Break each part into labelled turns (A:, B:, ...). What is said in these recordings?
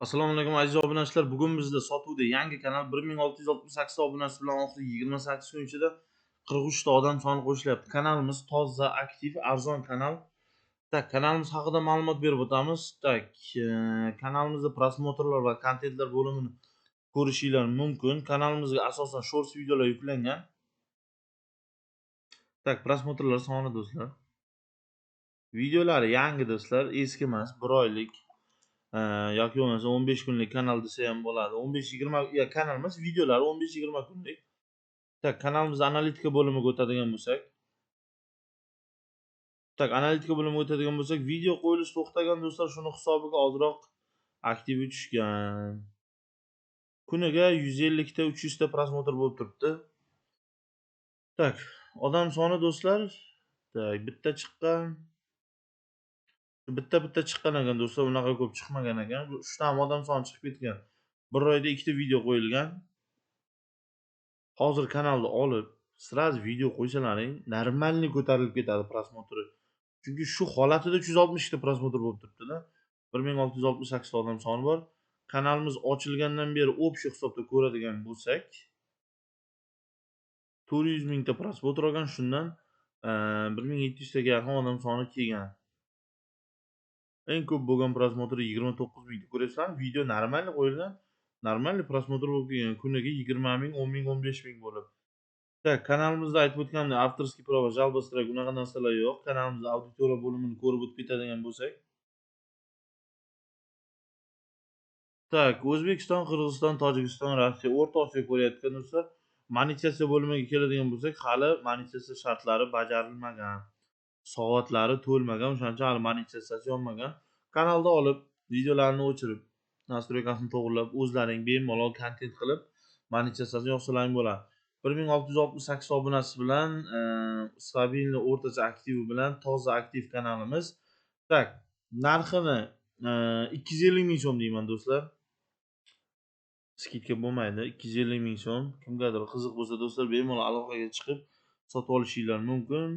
A: Assalomu alaykum aziz obunachilar. Bugun bizda sotuvda yangi kanal 1668 ta obunachisi bilan oxirgi 28 kun ichida 43 ta odam soni qo'shilyapti. Kanalimiz toza, aktiv, arzon kanal. Tak, kanalimiz haqida ma'lumot berib o'tamiz. Tak, kanalimizda prosmotrlar va kontentlar bo'limini ko'rishinglar mumkin. Kanalimizga asosan shorts videolar yuklangan. Tak, prosmotrlar soni do'stlar. Videolari yangi do'stlar, eski emas, 1 oylik. Yoki bo'lmasa 15 kunlik kanal desa ham bo'ladi. 15-20 kanal emas, videolar 15-20 kunlik. Tak, kanalimizni analitika bo'limiga o'tadigan bo'lsak. Tak, analitika bo'limiga o'tadigan bo'lsak, video qo'yilish to'xtagan do'stlar, shuni hisobiga ozroq aktivi tushgan. Kuniga 150 ta, 300 ta prosmotr bo'lib turibdi. Tak, odam soni do'stlar, tak, bitta chiqqan ekan do'stlar, unaqa ko'p chiqmagan ekan. 3 ta odam soni chiqib ketgan. Bir oyda 2 ta video qo'yilgan. Hozir kanalni olib, sraz video qo'ysalaring, normalniy ko'tarilib ketadi prosmotri. Chunki shu holatida 360 ta prosmotr bo'lib turibdi-da. 1668 ta odam soni bor. Kanalimiz ochilgandan beri общий hisobda ko'radigan bo'lsak, 400 ming ta prosmotr olgan, shundan 1700 taga yaqin odam soni kelgan. Eng ko'p bo'lgan prosmotri 29 ming ta. Ko'ryapsizlarmi? Video normalniy qo'yilgan, normalniy prosmotr bo'lib kelgan. Kuniga 20 ming, 10 ming, 15 ming bo'lib. Tak, kanalimizda aytib o'tganimdek, avtorskiy prava, jalba strayk unaqa narsalar yo'q. Kanalimizda auditoriya bo'limini ko'rib o'tib ketadigan bo'lsak. Tak, O'zbekiston, Qirg'iziston, Tojikiston, Rossiya, O'rta Osiyo ko'rayotgan do'stlar. Monetizatsiya bo'limiga keladigan bo'lsak, hali monetizatsiya shartlari bajarilmagan. Soatlari to'lmagan, o'shaning uchun hali monetizatsiyasi yonmagan. Kanalda olib, videolarni o'chirib, nastroykasini to'g'rilab, o'zlaring bemalol kontent qilib, monetizatsiyasini yoqsalaring bo'ladi. 1668 obunachisi bilan, stabilni o'rtacha aktivi bilan toza aktiv kanalimiz. Tak, narxini 250 ming so'm deyman do'stlar. Skidka bo'lmaydi, 250 ming so'm. Kimgadir qiziq bo'lsa do'stlar, bemalol aloqaga chiqib sotib olishinglar mumkin.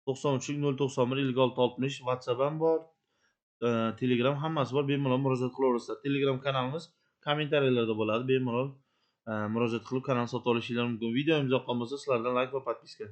A: 93 091 56 60 WhatsApp ham bor. Telegram hammasi bor. Bemalol murojaat qilaverasizlar. Telegram kanalimiz kommentariyalarda bo'ladi. Bemalol murojaat qilib kanal sotib olishinglar mumkin. Videomiz yoqqan bo'lsa, sizlardan like va podpiska.